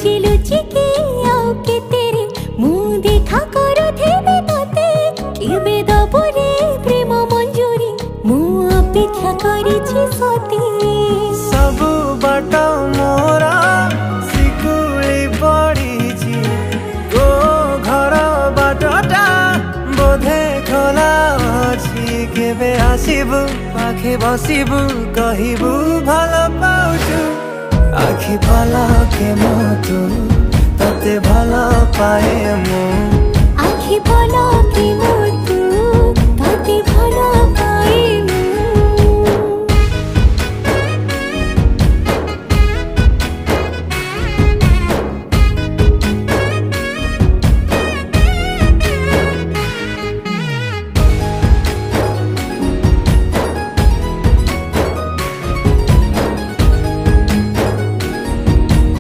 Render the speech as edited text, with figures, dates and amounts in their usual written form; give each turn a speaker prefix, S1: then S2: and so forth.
S1: लुचि लुचि के आओ के तेरे मुँह देखा करो थे तोते केबे दबो रे प्रेम मंजूरी मुँह अपेक्षा करिछि सती
S2: सब बाट मोरा सिकुली पड़िछि तो घर बाटटा बोधे खोला अछि केबे आसिबु पाखे बसिबु कहिबु भल पाउछु आखि पलके मोतु तते भल पाए मु
S1: आखि पलके मोतु तते भल